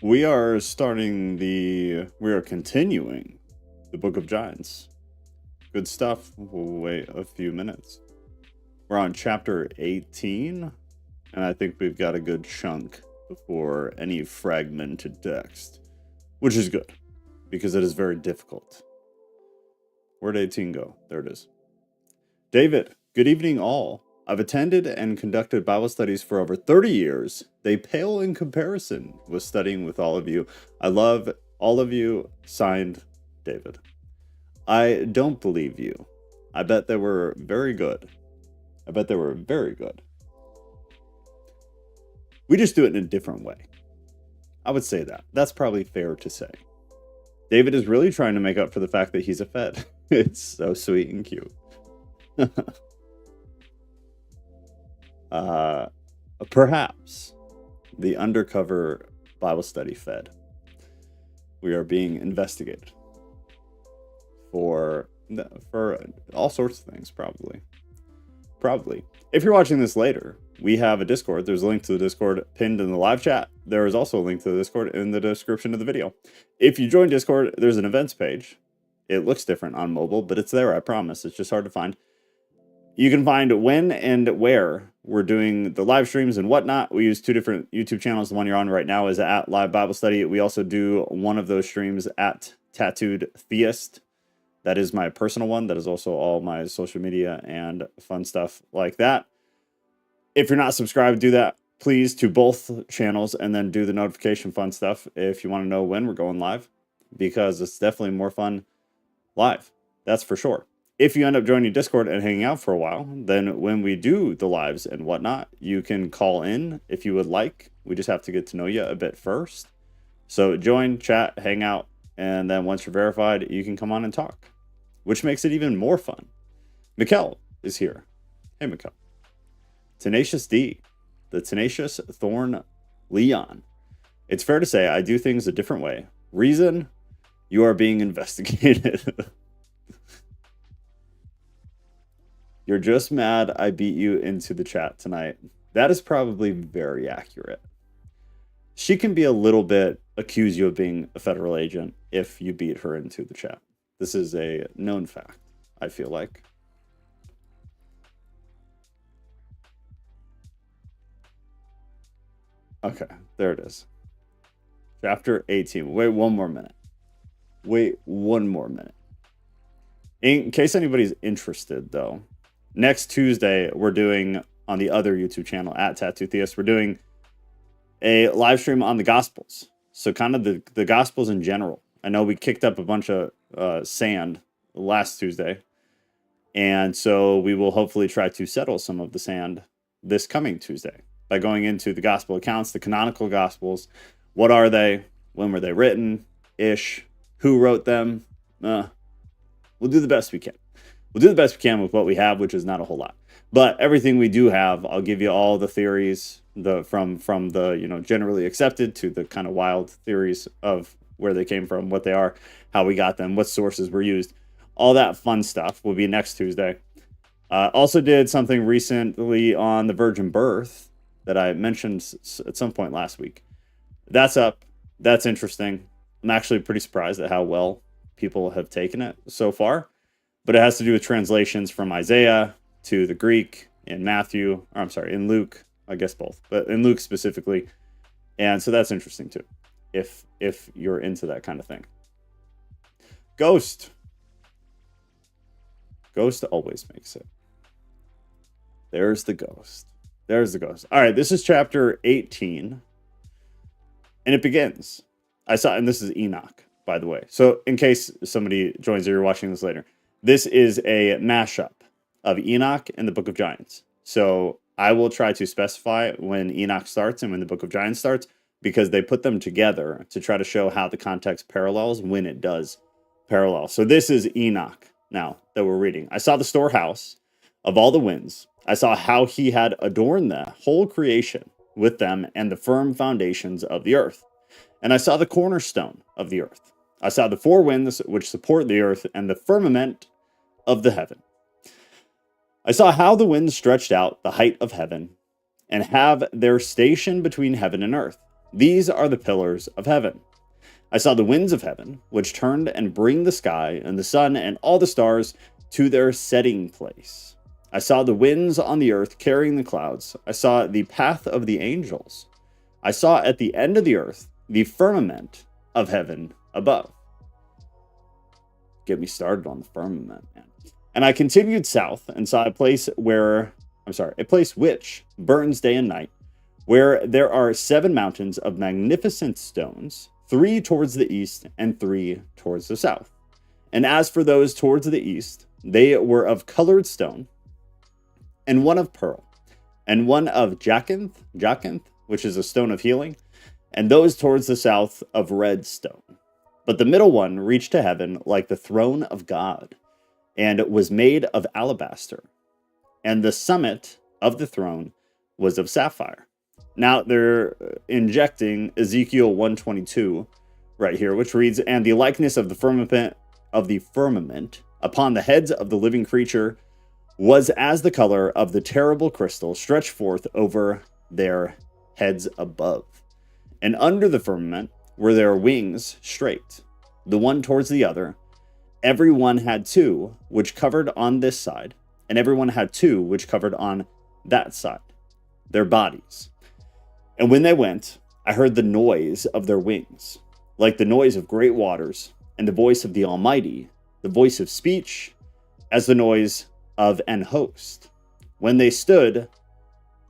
We are continuing the Book of Giants. Good stuff. We'll wait a few minutes. We're on chapter 18, and I think we've got a good chunk before any fragmented text, which is good, because it is very difficult. Where'd 18 go? There it is. David, good evening all. I've attended and conducted Bible studies for over 30 years. They pale in comparison with studying with all of you. I love all of you. Signed, David. I don't believe you. I bet they were very good. We just do it in a different way. I would say that. That's probably fair to say. David is really trying to make up for the fact that he's a Fed. It's so sweet and cute. Perhaps the undercover Bible study Fed. We are being investigated for all sorts of things, probably. If you're watching this later, we have a Discord. There's a link to the Discord pinned in the live chat. There is also a link to the Discord in the description of the video. If you join Discord, there's an events page. It looks different on mobile, but it's there, I promise. It's just hard to find. You can find when and where we're doing the live streams and whatnot. We use two different YouTube channels. The one you're on right now is at Live Bible Study. We also do one of those streams at Tattooed Theist. That is my personal one. That is also all my social media and fun stuff like that. If you're not subscribed, do that, please, to both channels, and then do the notification fun stuff if you want to know when we're going live, because it's definitely more fun live. That's for sure. If you end up joining Discord and hanging out for a while, then when we do the lives and whatnot, you can call in if you would like. We just have to get to know you a bit first. So join, chat, hang out, and then once you're verified, you can come on and talk, which makes it even more fun. Mikkel is here. Hey, Mikkel. Tenacious D, the Tenacious Thorn Leon. It's fair to say I do things a different way. Reason, you are being investigated. You're just mad I beat you into the chat tonight. That is probably very accurate. She can be a little bit accuse you of being a federal agent if you beat her into the chat. This is a known fact, I feel like. Okay, there it is. Chapter 18. Wait one more minute. In case anybody's interested, though, next Tuesday, we're doing on the other YouTube channel at Tattoo Theist, we're doing a live stream on the Gospels. So kind of the Gospels in general. I know we kicked up a bunch of sand last Tuesday. And so we will hopefully try to settle some of the sand this coming Tuesday by going into the Gospel accounts, the canonical Gospels. What are they? When were they written? Who wrote them? We'll do the best we can. We'll do the best we can with what we have, which is not a whole lot. But everything we do have, I'll give you all the theories, from the generally accepted to the kind of wild theories of where they came from, what they are, how we got them, what sources were used. All that fun stuff will be next Tuesday. Also did something recently on the virgin birth that I mentioned at some point last week. That's up. That's interesting. I'm actually pretty surprised at how well people have taken it so far. But it has to do with translations from Isaiah to the Greek in in Luke, I guess both, but in Luke specifically. And so that's interesting too, if you're into that kind of thing. Ghost always makes it. There's the ghost. All right, this is chapter 18. And it begins. And this is Enoch, by the way. So in case somebody joins or you're watching this later, this is a mashup of Enoch and the Book of Giants. So I will try to specify when Enoch starts and when the Book of Giants starts, because they put them together to try to show how the context parallels when it does parallel. So this is Enoch now that we're reading. I saw the storehouse of all the winds. I saw how he had adorned the whole creation with them and the firm foundations of the earth. And I saw the cornerstone of the earth. I saw the four winds which support the earth and the firmament of the heaven. I saw how the winds stretched out the height of heaven and have their station between heaven and earth. These are the pillars of heaven. I saw the winds of heaven, which turned and bring the sky and the sun and all the stars to their setting place. I saw the winds on the earth carrying the clouds. I saw the path of the angels. I saw at the end of the earth the firmament of heaven above. Get me started on the firmament, man. And I continued south and saw a place which burns day and night, where there are 7 mountains of magnificent stones, 3 towards the east and 3 towards the south. And as for those towards the east, they were of colored stone, and one of pearl, and one of jacinth, which is a stone of healing, and those towards the south of red stone. But the middle one reached to heaven like the throne of God, and was made of alabaster. And the summit of the throne was of sapphire. Now they're injecting Ezekiel 1:22 right here, which reads, "And the likeness of the firmament upon the heads of the living creature was as the color of the terrible crystal stretched forth over their heads above. And under the firmament were their wings straight, the one towards the other. Every one had 2, which covered on this side, and every one had 2, which covered on that side, their bodies. And when they went, I heard the noise of their wings, like the noise of great waters, and the voice of the Almighty, the voice of speech, as the noise of an host. When they stood,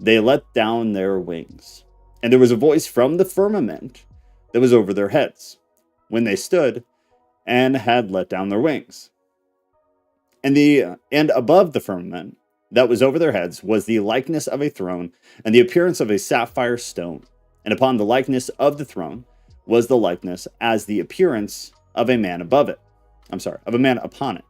they let down their wings. And there was a voice from the firmament that was over their heads, when they stood and had let down their wings. And above the firmament that was over their heads was the likeness of a throne and the appearance of a sapphire stone. And upon the likeness of the throne was the likeness as the appearance of a man above it. Of a man upon it.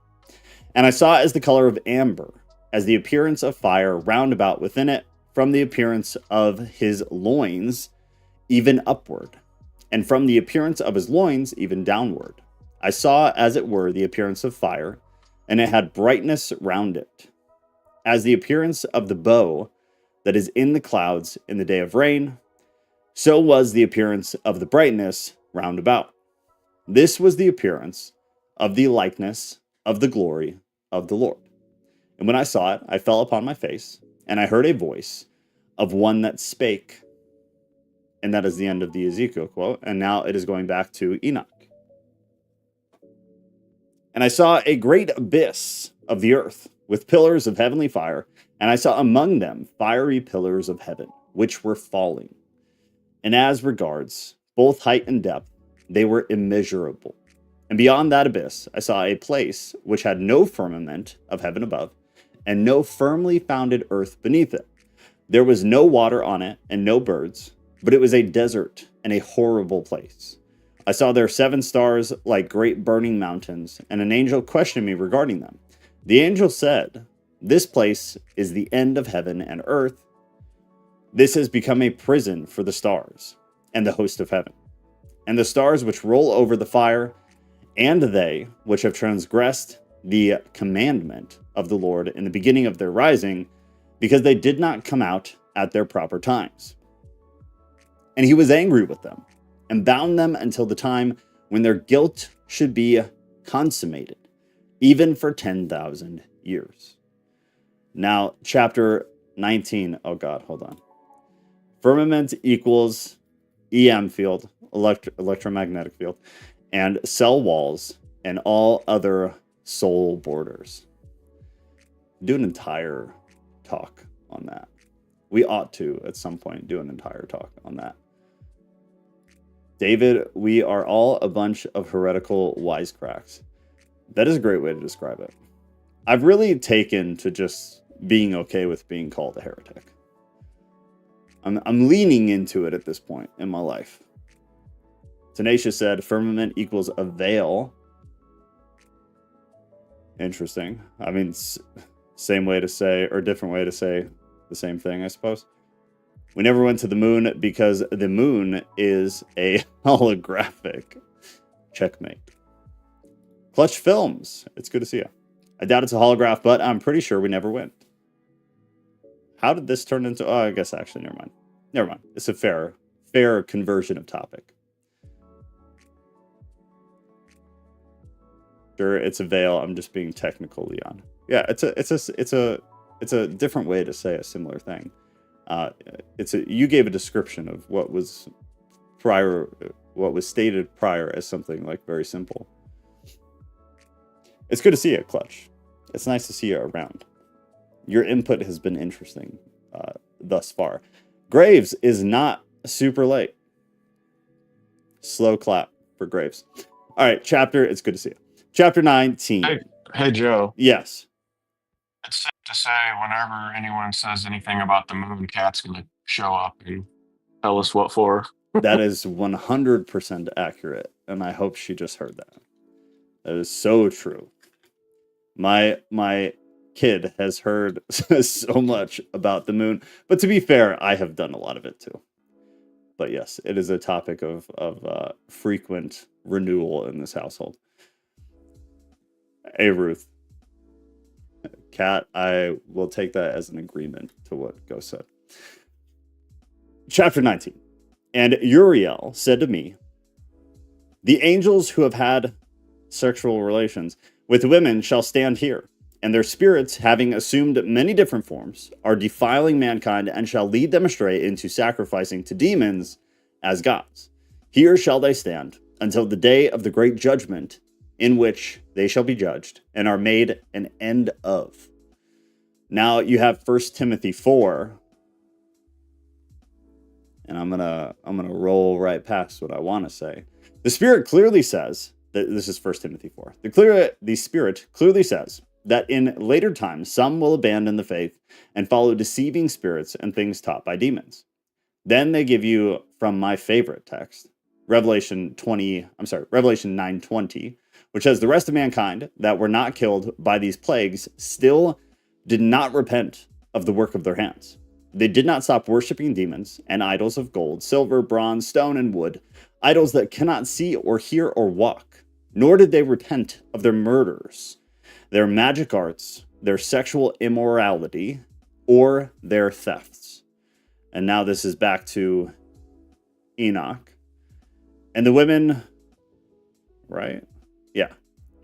And I saw as the color of amber, as the appearance of fire round about within it, from the appearance of his loins even upward, and from the appearance of his loins even downward. I saw as it were the appearance of fire, and it had brightness round it, as the appearance of the bow that is in the clouds in the day of rain, so was the appearance of the brightness round about. This was the appearance of the likeness of the glory of the Lord. And when I saw it, I fell upon my face, and I heard a voice of one that spake." And that is the end of the Ezekiel quote. And now it is going back to Enoch. "And I saw a great abyss of the earth, with pillars of heavenly fire, and I saw among them fiery pillars of heaven, which were falling. And as regards both height and depth, they were immeasurable. And beyond that abyss, I saw a place which had no firmament of heaven above, and no firmly founded earth beneath it. There was no water on it, and no birds, but it was a desert and a horrible place. I saw there 7 stars like great burning mountains, and an angel questioned me regarding them. The angel said, 'This place is the end of heaven and earth. This has become a prison for the stars and the host of heaven, and the stars which roll over the fire, and they which have transgressed the commandment of the Lord in the beginning of their rising, because they did not come out at their proper times. And he was angry with them, and bound them until the time when their guilt should be consummated, even for 10,000 years. Now, chapter 19. Oh God, hold on. Firmament equals EM field, electromagnetic field, and cell walls, and all other soul borders. Do an entire talk on that. We ought to, at some point, do an entire talk on that. David, we are all a bunch of heretical wisecracks. That is a great way to describe it. I've really taken to just being okay with being called a heretic. I'm leaning into it at this point in my life. Tenacious said firmament equals a veil. Interesting. I mean, same way to say, or different way to say the same thing, I suppose. We never went to the moon because the moon is a holographic. Checkmate. Clutch Films. It's good to see you. I doubt it's a holograph, but I'm pretty sure we never went. How did this turn into... Oh, I guess actually, never mind. It's a fair fair conversion of topic. Sure, it's a veil. I'm just being technical, Leon. Yeah, it's a different way to say a similar thing. You gave a description of what was stated prior as something like very simple. It's good to see you, Clutch. It's nice to see you around. Your input has been interesting thus far. Graves is not super late. Slow clap for Graves. All right, it's good to see you. Chapter 19. Hey, Joe. Yes. It's safe to say whenever anyone says anything about the moon, Cat's going to show up and tell us what for. That is 100% accurate, and I hope she just heard that. That is so true. My kid has heard so much about the moon, but to be fair, I have done a lot of it too. But yes, it is a topic of frequent renewal in this household. Hey, Ruth. Kat, I will take that as an agreement to what Ghost said. Chapter 19. And Uriel said to me, the angels who have had sexual relations with women shall stand here, and their spirits, having assumed many different forms, are defiling mankind and shall lead them astray into sacrificing to demons as gods. Here shall they stand until the day of the great judgment, in which they shall be judged and are made an end of. Now you have 1 Timothy 4, and I'm gonna roll right past what I want to say. The Spirit clearly says that this is 1 Timothy 4. The Spirit clearly says that in later times some will abandon the faith and follow deceiving spirits and things taught by demons. Then they give you from my favorite text, Revelation 9:20, which says the rest of mankind that were not killed by these plagues still did not repent of the work of their hands. They did not stop worshiping demons and idols of gold, silver, bronze, stone, and wood, idols that cannot see or hear or walk, nor did they repent of their murders, their magic arts, their sexual immorality, or their thefts. And now this is back to Enoch. And the women, right? Yeah.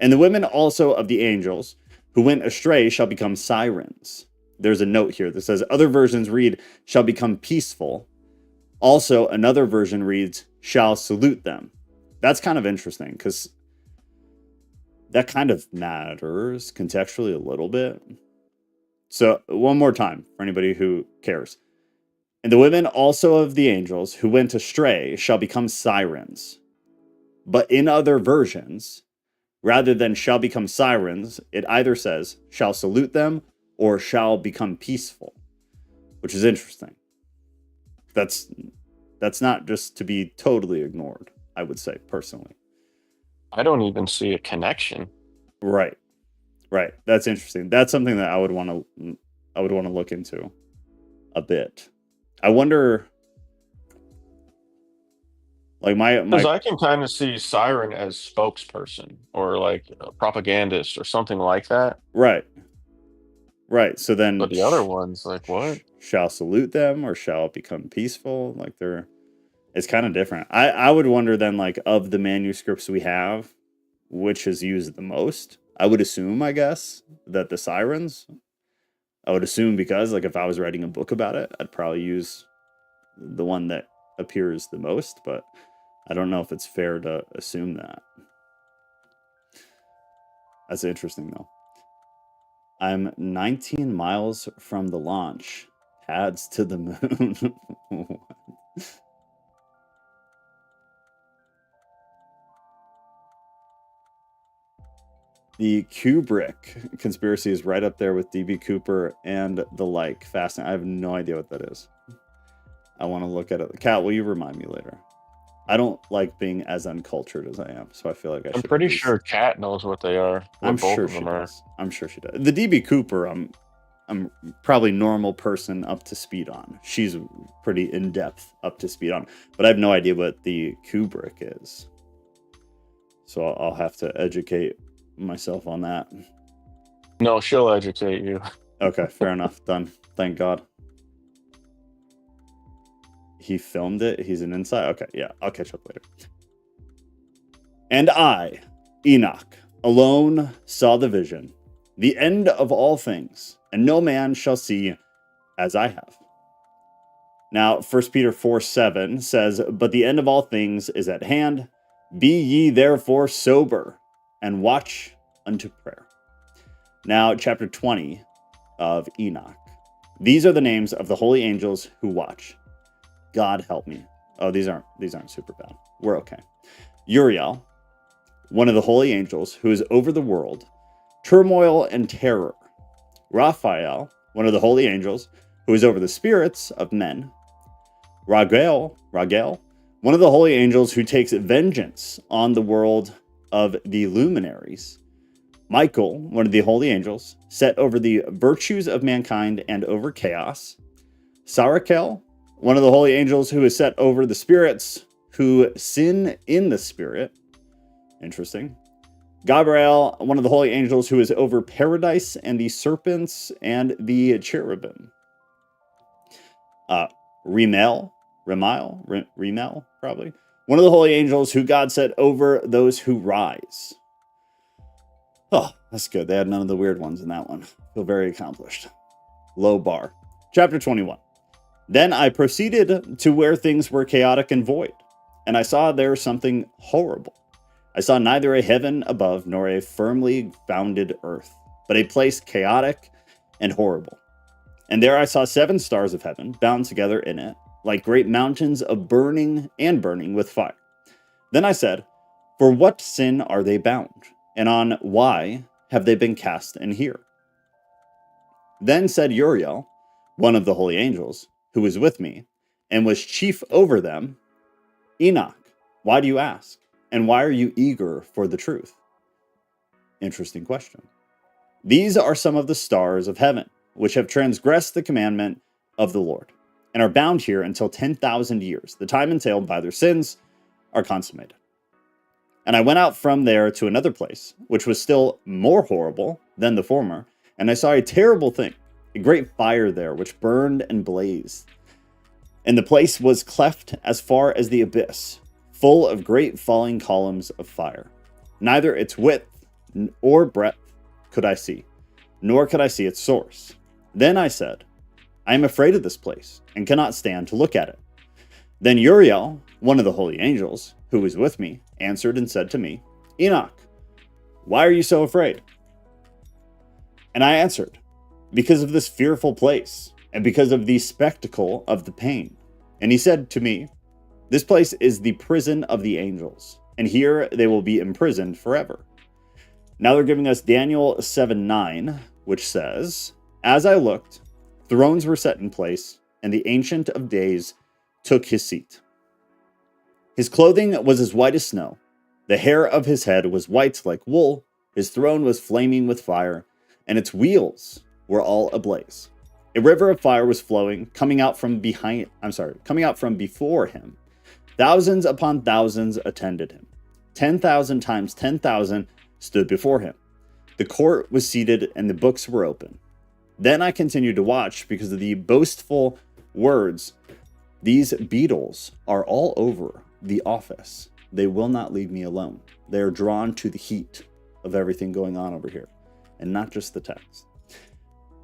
And the women also of the angels who went astray shall become sirens. There's a note here that says other versions read shall become peaceful. Also, another version reads shall salute them. That's kind of interesting because that kind of matters contextually a little bit. So one more time for anybody who cares. And the women also of the angels who went astray shall become sirens. But in other versions, rather than shall become sirens, it either says shall salute them or shall become peaceful, which is interesting. That's not just to be totally ignored, I would say, personally. I don't even see a connection. Right. That's interesting. That's something that I would want to look into a bit. I wonder, like Because I can kind of see siren as spokesperson or like a propagandist or something like that. Right. So then, But the other ones, like what? Shall salute them or shall become peaceful? Like it's kind of different. I would wonder then, like, of the manuscripts we have, which is used the most. I would assume, I guess, that the sirens. I would assume because, like, if I was writing a book about it, I'd probably use the one that appears the most. But I don't know if it's fair to assume that. That's interesting, though. I'm 19 miles from the launch. Pads to the moon. The Kubrick conspiracy is right up there with DB Cooper and the like. Fascinating. I have no idea what that is. I want to look at it. Kat, will you remind me later? I don't like being as uncultured as I am, so I feel like I should. I'm pretty sure Kat knows what they are. I'm sure she does. I'm sure she does. The DB Cooper, I'm probably normal person up to speed on. She's pretty in depth up to speed on, but I have no idea what the Kubrick is. So I'll have to educate myself on that. No, she'll educate you. Okay, fair enough. Done. Thank God. he filmed it. He's an inside. Okay, yeah, I'll catch up later. And I, Enoch, alone saw the vision, the end of all things, and no man shall see as I have. Now, 1 Peter 4:7 says, but the end of all things is at hand. Be ye therefore sober, and watch unto prayer. Now, chapter 20 of Enoch. These are the names of the holy angels who watch. God help me. Oh, these aren't super bad. We're okay. Uriel, one of the holy angels who is over the world, turmoil and terror. Raphael, one of the holy angels who is over the spirits of men. Raguel, one of the holy angels who takes vengeance on the world of the luminaries. Michael, one of the holy angels, set over the virtues of mankind and over chaos. Sarakel, one of the holy angels who is set over the spirits who sin in the spirit. Interesting. Gabriel, one of the holy angels who is over paradise and the serpents and the cherubim. Remel, probably. One of the holy angels who God set over those who rise. Oh, that's good. They had none of the weird ones in that one. Feel very accomplished. Low bar. Chapter 21. Then I proceeded to where things were chaotic and void, and I saw there something horrible. I saw neither a heaven above nor a firmly founded earth, but a place chaotic and horrible. And there I saw 7 stars of heaven bound together in it, like great mountains of burning with fire. Then I said, for what sin are they bound? And on why have they been cast in here? Then said Uriel, one of the holy angels, who was with me, and was chief over them, Enoch, why do you ask? And why are you eager for the truth? Interesting question. These are some of the stars of heaven, which have transgressed the commandment of the Lord, and are bound here until 10,000 years. The time entailed by their sins are consummated. And I went out from there to another place, which was still more horrible than the former, and I saw a terrible thing, a great fire there, which burned and blazed. And the place was cleft as far as the abyss, full of great falling columns of fire. Neither its width or breadth could I see, nor could I see its source. Then I said, I am afraid of this place, and cannot stand to look at it. Then Uriel, one of the holy angels, who was with me, answered and said to me, Enoch, why are you so afraid? And I answered, because of this fearful place, and because of the spectacle of the pain. And he said to me, this place is the prison of the angels, and here they will be imprisoned forever. Now they're giving us Daniel 7:9, which says, as I looked, thrones were set in place, and the Ancient of Days took his seat. His clothing was as white as snow. The hair of his head was white like wool. His throne was flaming with fire, and its wheels were all ablaze. A river of fire was flowing, coming out from before him. Thousands upon thousands attended him. 10,000 times 10,000 stood before him. The court was seated, and the books were open. Then I continued to watch because of the boastful words. These beetles are all over the office. They will not leave me alone. They are drawn to the heat of everything going on over here, and not just the text.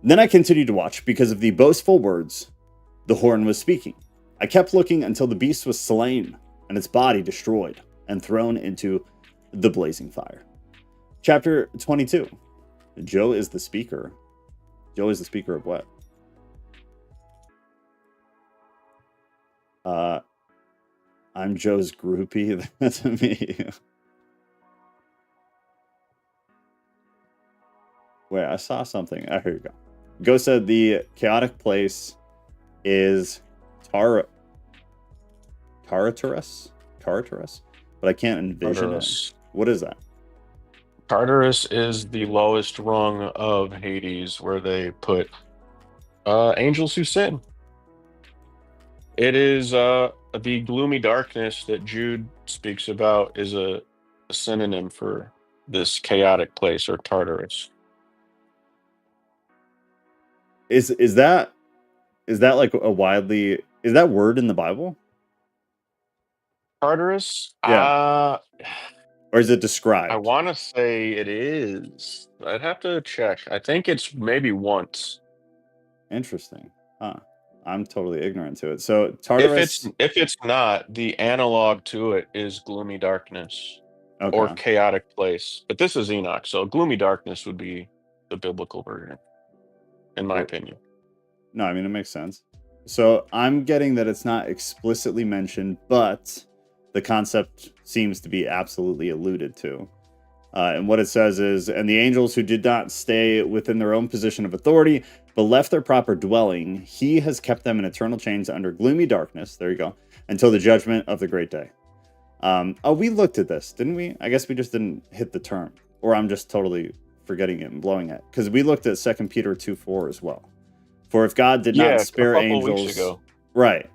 Then I continued to watch because of the boastful words the horn was speaking. I kept looking until the beast was slain, and its body destroyed, and thrown into the blazing fire. Chapter 22. Joe is the speaker. Joe is the speaker of what? I'm Joe's groupie. That's me. Wait, I saw something. Oh, here you go. Go said the chaotic place is Tartarus, but I can't envision Tartarus. it. What is that? Tartarus is the lowest rung of Hades, where they put angels who sin. It is the gloomy darkness that Jude speaks about is a synonym for this chaotic place, or Tartarus. Is that like a widely Is that word in the Bible? Tartarus? Yeah. Or is it I described? want to say it is. I'd have to check. I think it's maybe once. Interesting. Huh. I'm totally ignorant to it. So Tartarus. If it's not, the analog to it is gloomy darkness or Okay. chaotic place. But this is Enoch, so gloomy darkness would be the biblical version, in my Cool. opinion. No, I mean, it makes sense. So I'm getting that it's not explicitly mentioned, but the concept seems to be absolutely alluded to. And what it says is, and the angels who did not stay within their own position of authority, but left their proper dwelling, he has kept them in eternal chains under gloomy darkness. There you go. Until the judgment of the great day. We looked at this, didn't we? I guess we just didn't hit the term. Or I'm just totally forgetting it and blowing it. Because we looked at 2 Peter 2:4 as well. For if God did not Yeah, a spare couple angels. weeks ago. Right.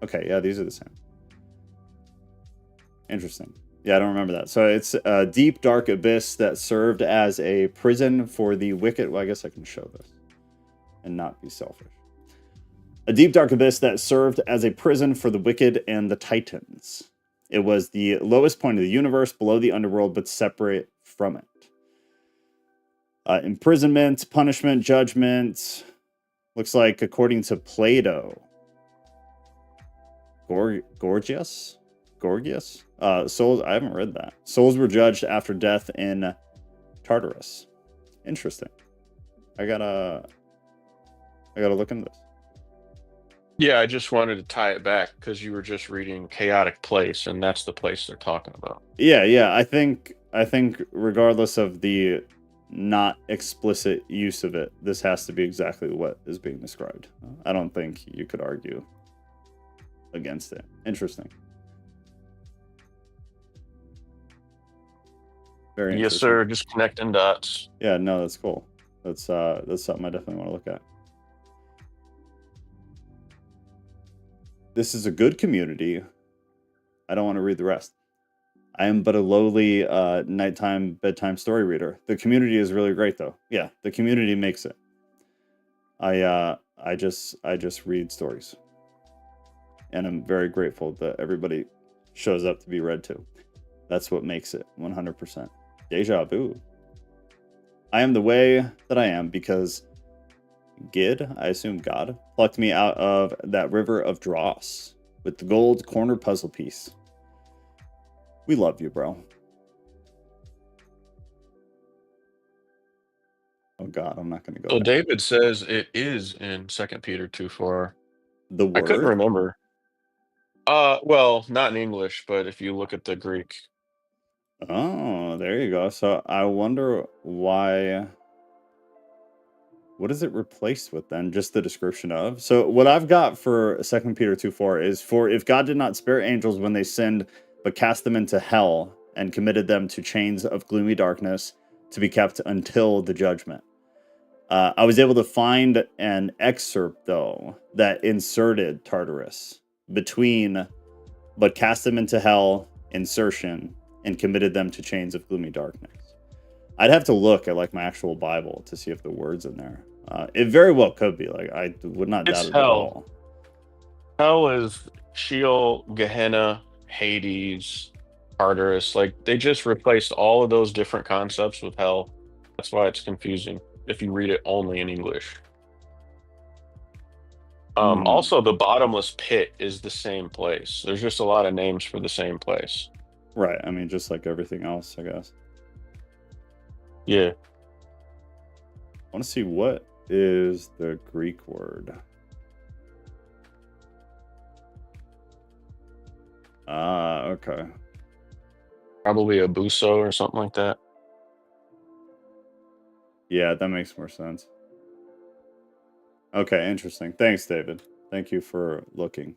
Okay, yeah, these are the same. Interesting. Yeah, I don't remember that. So it's a deep, dark abyss that served as a prison for the wicked. Well, I guess I can show this and not be selfish. A deep, dark abyss that served as a prison for the wicked and the titans. It was the lowest point of the universe, below the underworld, but separate from it. Imprisonment, punishment, judgment. Looks like, according to Plato, Gorgias? Souls, I haven't read that. Souls were judged after death in Tartarus. Interesting. I gotta look into this. Yeah, I just wanted to tie it back because you were just reading chaotic place, and that's the place they're talking about. Yeah. I think regardless of the not explicit use of it, this has to be exactly what is being described. I don't think you could argue against it. Interesting. Very interesting. Yes, sir. Just connecting dots. Yeah, no, that's cool. That's something I definitely want to look at. This is a good community. I don't want to read the rest. I am but a lowly nighttime bedtime story reader. The community is really great, though. Yeah, the community makes it. I just read stories, and I'm very grateful that everybody shows up to be read to. That's what makes it 100%. Deja vu. I am the way that I am because Gid, I assume God, plucked me out of that river of dross with the gold corner puzzle piece. We love you, bro. Oh God, I'm not going to go So there. David says it is in 2 Peter 2:4. The I couldn't word? remember. Well, not in English, but if you look at the Greek. Oh, there you go. So I wonder why. What is it replaced with then? Just the description of? So what I've got for 2 Peter 2:4 is, for if God did not spare angels when they sinned, but cast them into hell and committed them to chains of gloomy darkness to be kept until the judgment. I was able to find an excerpt, though, that inserted Tartarus between, but cast them into hell, insertion, and committed them to chains of gloomy darkness. I'd have to look at like my actual Bible to see if the word's in there. It very well could be. Like, I would not doubt It's it at hell. all. Hell is Sheol, Gehenna, Hades, Tartarus. Like, they just replaced all of those different concepts with hell. That's why it's confusing if you read it only in English. Also, the bottomless pit is the same place. There's just a lot of names for the same place. Right. I mean, just like everything else, I guess. Yeah. I want to see what is the Greek word. Okay. Probably a buso or something like that. Yeah, that makes more sense. Okay, interesting. Thanks, David. Thank you for looking.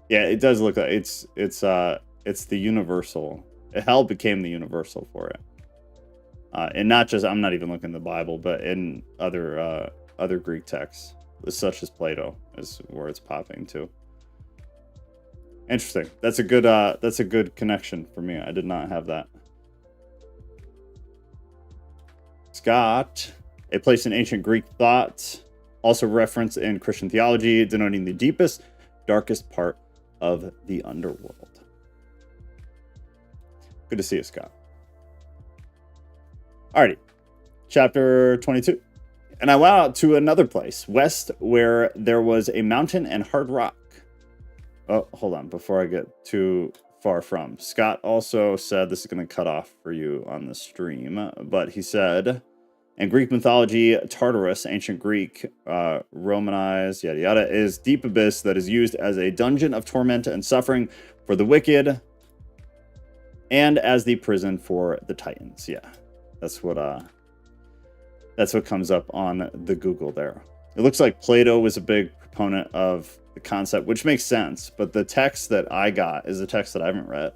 Yeah, it does look like it's the universal. Hell became the universal for it. And not just, I'm not even looking in the Bible, but in other Greek texts, such as Plato, is where it's popping to. Interesting. That's a good connection for me. I did not have that. Scott, a place in ancient Greek thought, also referenced in Christian theology, denoting the deepest, darkest part of the underworld. Good to see you, Scott. Alrighty, chapter 22. And I went out to another place, west, where there was a mountain and hard rock. Oh, hold on, before I get too far from. Scott also said, this is going to cut off for you on the stream, but he said, in Greek mythology, Tartarus, ancient Greek, Romanized, yada yada, is deep abyss that is used as a dungeon of torment and suffering for the wicked, and as the prison for the Titans. Yeah, that's what comes up on the Google there. It looks like Plato was a big proponent of the concept, which makes sense, but the text that I got is a text that I haven't read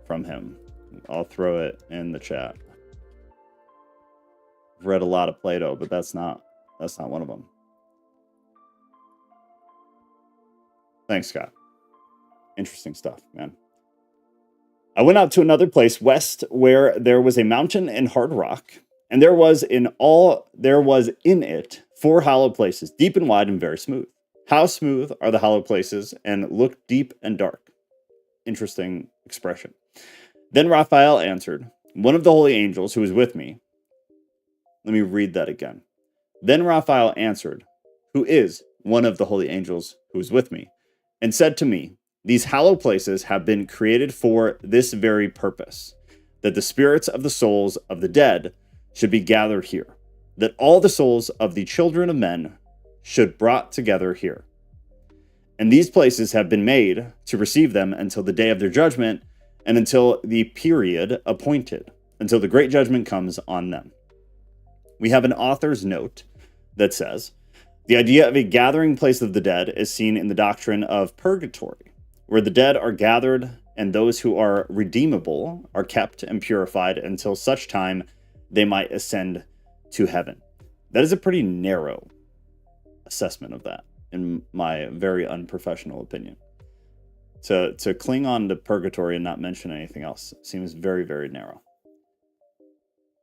from him. I'll throw it in the chat. I've read a lot of Plato, but that's not one of them. Thanks, Scott. Interesting stuff, man. I went out to another place west where there was a mountain and hard rock, and there was in it 4 hollow places, deep and wide and very smooth. How smooth are the hollow places and look deep and dark? Interesting expression. Then Raphael answered, one of the holy angels who was with me. Let me read that again. Then Raphael answered, who is one of the holy angels who was with me, and said to me, these hollow places have been created for this very purpose, that the spirits of the souls of the dead should be gathered here, that all the souls of the children of men should brought together here. And these places have been made to receive them until the day of their judgment and until the period appointed, until the great judgment comes on them. We have an author's note that says, the idea of a gathering place of the dead is seen in the doctrine of purgatory, where the dead are gathered and those who are redeemable are kept and purified until such time they might ascend to heaven. That is a pretty narrow assessment of that, in my very unprofessional opinion. To cling on to purgatory and not mention anything else seems very, very narrow.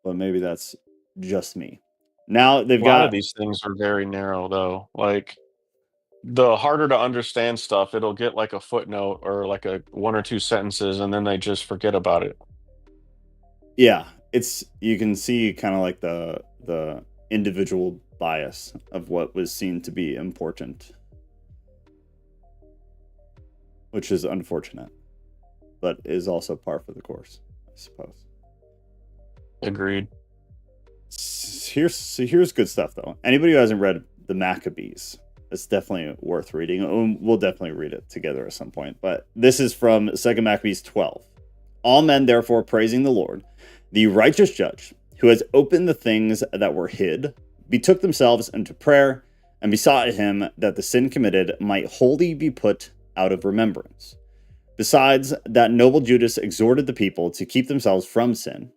But maybe that's just me. Now they've got... A lot of these things are very narrow, though. Like, the harder to understand stuff, it'll get like a footnote or like a 1 or 2 sentences, and then they just forget about it. Yeah, you can see kind of like the individual bias of what was seen to be important, which is unfortunate, but is also par for the course, I suppose. Agreed. Here's good stuff, though. Anybody who hasn't read the Maccabees, it's definitely worth reading. We'll definitely read it together at some point. But this is from 2 Maccabees 12. All men, therefore, praising the Lord, the righteous judge, who has opened the things that were hid, betook themselves into prayer, and besought him that the sin committed might wholly be put out of remembrance. Besides, that noble Judas exhorted the people to keep themselves from sin,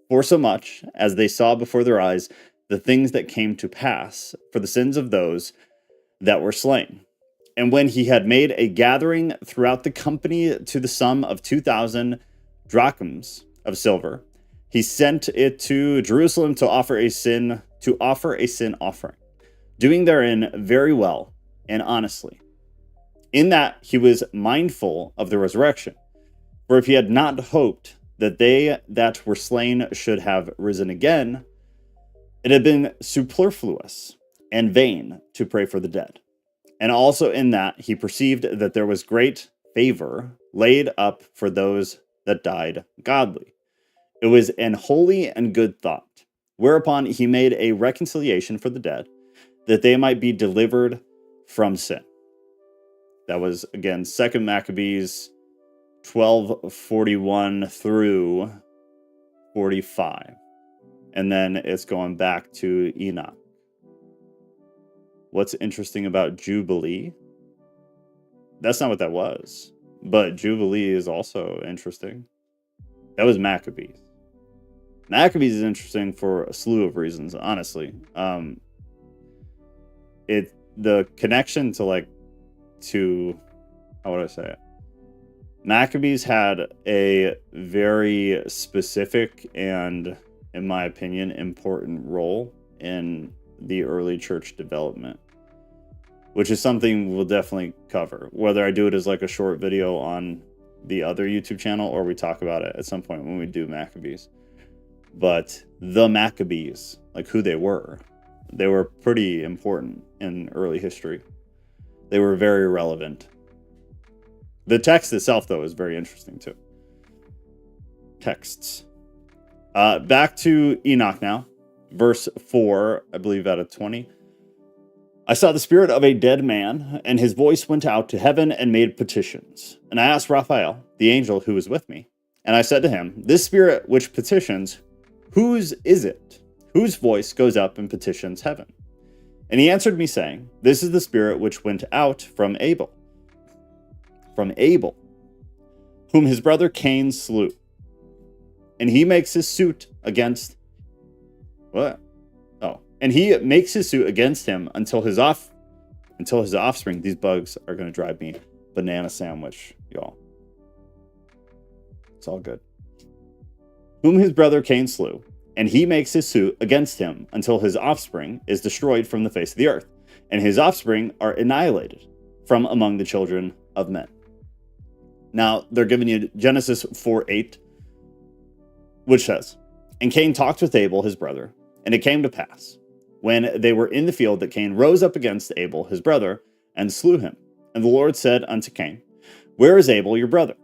forsomuch as they saw before their eyes the things that came to pass for the sins of those that were slain. And when he had made a gathering throughout the company to the sum of 2,000 drachms of silver, he sent it to Jerusalem to offer a sin offering, doing therein very well and honestly. In that he was mindful of the resurrection. For if he had not hoped that they that were slain should have risen again, it had been superfluous and vain to pray for the dead. And also in that he perceived that there was great favor laid up for those that died godly. It was an holy and good thought, whereupon he made a reconciliation for the dead, that they might be delivered from sin. That was, again, 2 Maccabees 12:41 through 45. And then it's going back to Enoch. What's interesting about Jubilee? That's not what that was. But Jubilee is also interesting. That was Maccabees. Maccabees is interesting for a slew of reasons, honestly. The connection to how would I say it? Maccabees had a very specific and, in my opinion, important role in the early church development, which is something we'll definitely cover, whether I do it as like a short video on the other YouTube channel or we talk about it at some point when we do Maccabees. But the Maccabees, like who they were pretty important in early history. They were very relevant. The text itself, though, is very interesting too. Texts. Back to Enoch now. Verse 4, I believe out of 20. I saw the spirit of a dead man, and his voice went out to heaven and made petitions. And I asked Raphael, the angel who was with me, and I said to him, this spirit which petitions, whose is it? Whose voice goes up and petitions heaven? And he answered me, saying, this is the spirit which went out from Abel, whom his brother Cain slew. And he makes his suit against... What? Oh. And he makes his suit against him until his offspring. These bugs are going to drive me banana sandwich, y'all. It's all good. Whom his brother Cain slew. And he makes his suit against him until his offspring is destroyed from the face of the earth. And his offspring are annihilated from among the children of men. Now, they're giving you Genesis 4:8, which says, and Cain talked with Abel, his brother, and it came to pass, when they were in the field, that Cain rose up against Abel, his brother, and slew him. And the Lord said unto Cain, where is Abel, your brother?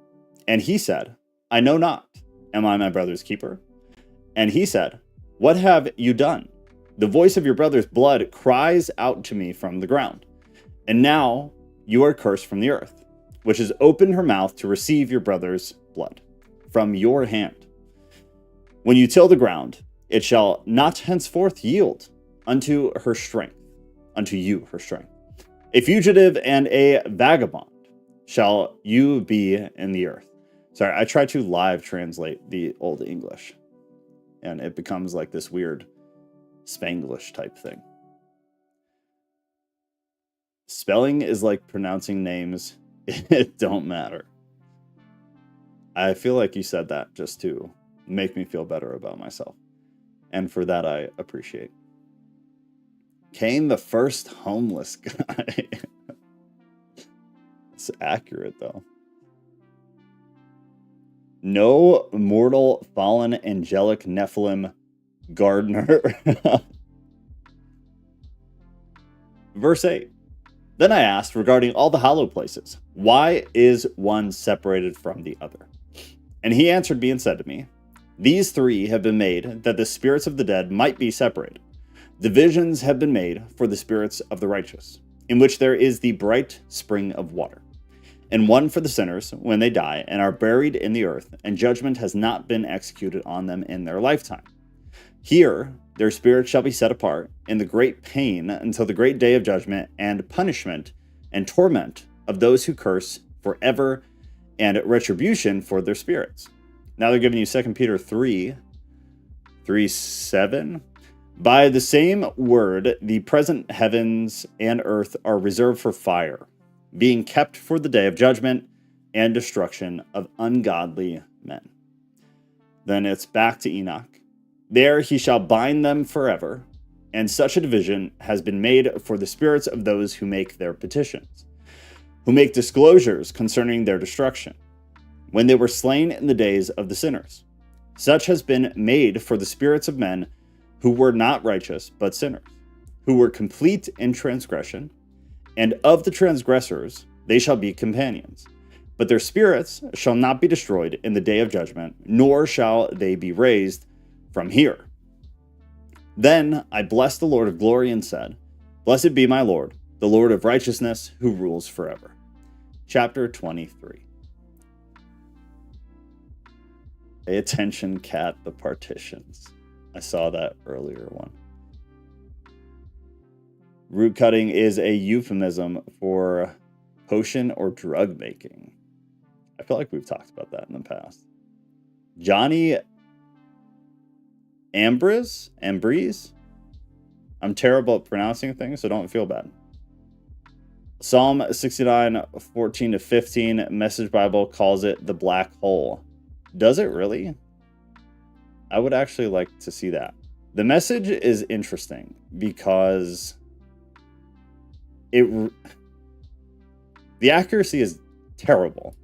And he said, I know not. Am I my brother's keeper? And he said, what have you done? The voice of your brother's blood cries out to me from the ground. And now you are cursed from the earth, which has opened her mouth to receive your brother's blood from your hand. When you till the ground, it shall not henceforth yield unto her strength, unto you her strength. A fugitive and a vagabond shall you be in the earth. Sorry, I try to live translate the Old English, and it becomes like this weird Spanglish type thing. Spelling is like pronouncing names. It don't matter. I feel like you said that just to make me feel better about myself. And for that, I appreciate. Cain, the first homeless guy. It's accurate, though. No mortal, fallen, angelic, Nephilim, gardener. Verse 8. Then I asked regarding all the hallowed places, why is one separated from the other? And he answered me and said to me, these three have been made that the spirits of the dead might be separated. Divisions have been made for the spirits of the righteous, in which there is the bright spring of water. And one for the sinners when they die and are buried in the earth, and judgment has not been executed on them in their lifetime. Here their spirits shall be set apart in the great pain until the great day of judgment and punishment and torment of those who curse forever, and retribution for their spirits. Now they're giving you 2 Peter 3:7. By the same word, the present heavens and earth are reserved for fire, being kept for the day of judgment and destruction of ungodly men. Then it's back to Enoch. There he shall bind them forever, and such a division has been made for the spirits of those who make their petitions, who make disclosures concerning their destruction, when they were slain in the days of the sinners. Such has been made for the spirits of men who were not righteous, but sinners, who were complete in transgression, and of the transgressors they shall be companions. But their spirits shall not be destroyed in the day of judgment, nor shall they be raised from here. Then I blessed the Lord of glory and said, blessed be my Lord, the Lord of righteousness, who rules forever. Chapter 23. Pay attention, cat, the partitions. I saw that earlier one. Root cutting is a euphemism for potion or drug making. I feel like we've talked about that in the past. Johnny Ambrose? I'm terrible at pronouncing things, so don't feel bad. Psalm 69:14-15, Message Bible calls it the black hole. Does it really? I would actually like to see that. The message is interesting because the accuracy is terrible,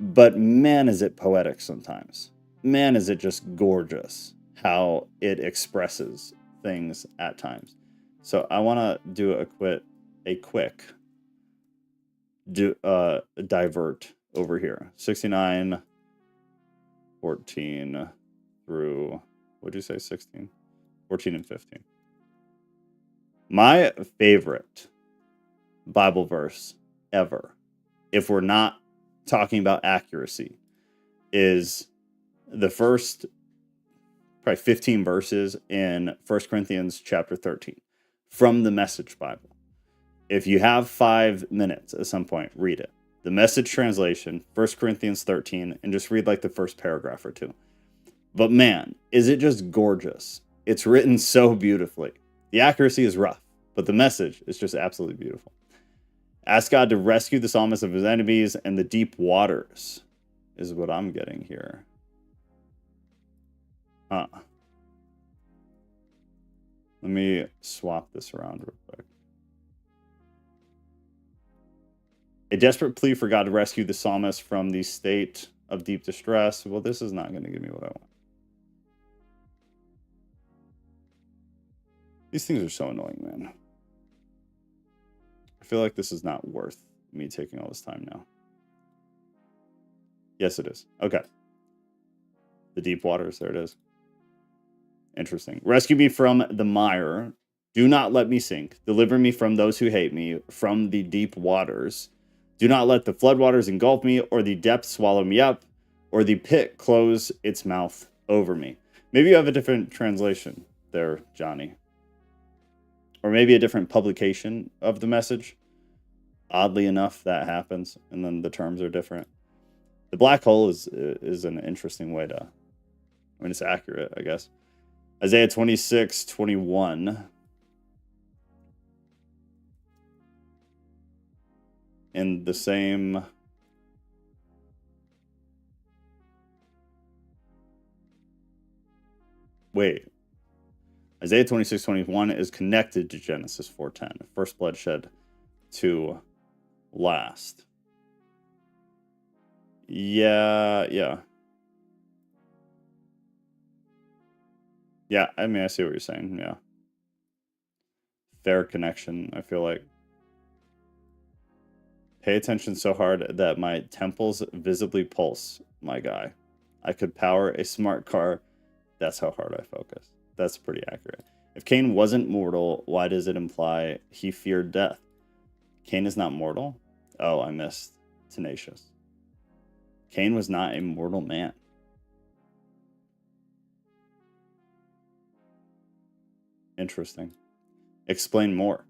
but man, is it poetic sometimes. Man, is it just gorgeous how it expresses things at times. So I want to do a quick divert over here. 69, 14 through, what'd you say, 16? 14 and 15. My favorite Bible verse ever, if we're not talking about accuracy, is the first probably 15 verses in 1 Corinthians chapter 13 from the Message Bible. If you have 5 minutes at some point, read it. The Message translation, 1 Corinthians 13, and just read like the first paragraph or two. But man, is it just gorgeous. It's written so beautifully. The accuracy is rough, but the message is just absolutely beautiful. Ask God to rescue the psalmist of his enemies and the deep waters is what I'm getting here. Let me swap this around real quick. A desperate plea for God to rescue the psalmist from the state of deep distress. Well, this is not going to give me what I want. These things are so annoying, man. I feel like this is not worth me taking all this time now. Yes, it is. Okay. The deep waters, there it is. Interesting. Rescue me from the mire. Do not let me sink. Deliver me from those who hate me, from the deep waters. Do not let the floodwaters engulf me, or the depths swallow me up, or the pit close its mouth over me. Maybe you have a different translation there, Johnny. Or maybe a different publication of the message. Oddly enough, that happens, and then the terms are different. The black hole is an interesting way to... I mean, it's accurate, I guess. Isaiah 26:21. In the same... Wait. Isaiah 26:21 is connected to Genesis 4:10. First bloodshed to last. Yeah. Yeah, I mean, I see what you're saying, yeah. Fair connection, I feel like. Pay attention so hard that my temples visibly pulse, my guy. I could power a smart car. That's how hard I focus. That's pretty accurate. If Cain wasn't mortal, why does it imply he feared death? Cain is not mortal? Oh, I missed. Tenacious. Cain was not a mortal man. Interesting. Explain more.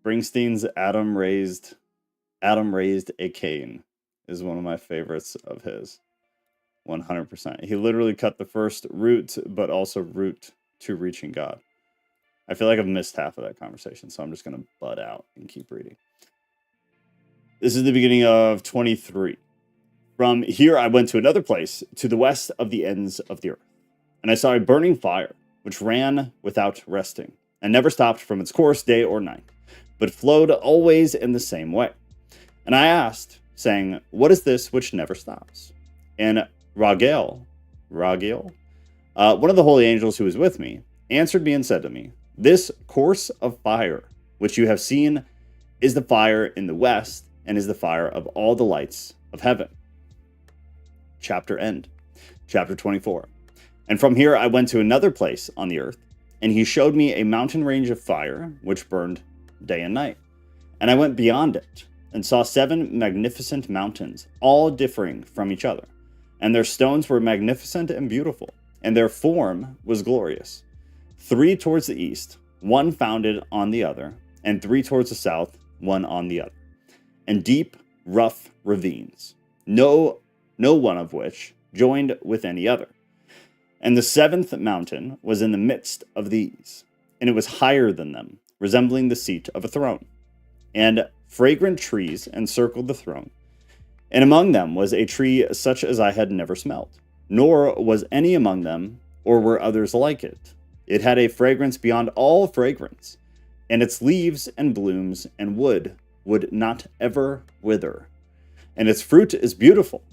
Springsteen's Adam raised a Cain is one of my favorites of his. 100%. He literally cut the first root, but also root to reaching God. I feel like I've missed half of that conversation, so I'm just going to butt out and keep reading. This is the beginning of 23. From here I went to another place, to the west of the ends of the earth. And I saw a burning fire, which ran without resting, and never stopped from its course day or night, but flowed always in the same way. And I asked, saying, what is this which never stops? And Raguel, one of the holy angels who was with me, answered me and said to me, this course of fire, which you have seen, is the fire in the west, and is the fire of all the lights of heaven. Chapter end. Chapter 24. And from here I went to another place on the earth, and he showed me a mountain range of fire, which burned day and night. And I went beyond it, and saw 7 magnificent mountains, all differing from each other. And their stones were magnificent and beautiful, and their form was glorious. 3 towards the east, one founded on the other, and 3 towards the south, one on the other. And deep, rough ravines, no one of which joined with any other. And the 7th mountain was in the midst of these, and it was higher than them, resembling the seat of a throne. And fragrant trees encircled the throne, and among them was a tree such as I had never smelt, nor was any among them, or were others like it. It had a fragrance beyond all fragrance, and its leaves and blooms and wood would not ever wither. And its fruit is beautiful,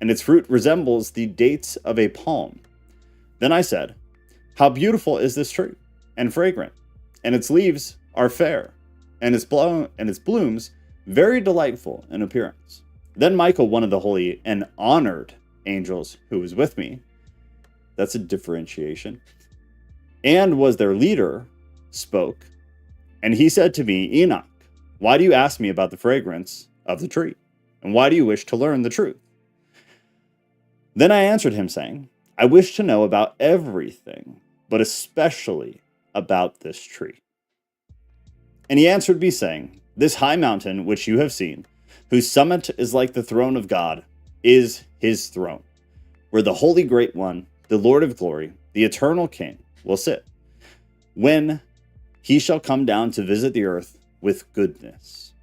and its fruit resembles the dates of a palm. Then I said, how beautiful is this tree, and fragrant, and its leaves are fair, and its blooms very delightful in appearance. Then Michael, one of the holy and honored angels who was with me, that's a differentiation, and was their leader, spoke, and he said to me, Enoch, why do you ask me about the fragrance of the tree? And why do you wish to learn the truth? Then I answered him, saying, I wish to know about everything, but especially about this tree. And he answered me, saying, this high mountain which you have seen, whose summit is like the throne of God, is his throne, where the Holy Great One, the Lord of glory, the eternal King, will sit, when he shall come down to visit the earth with goodness.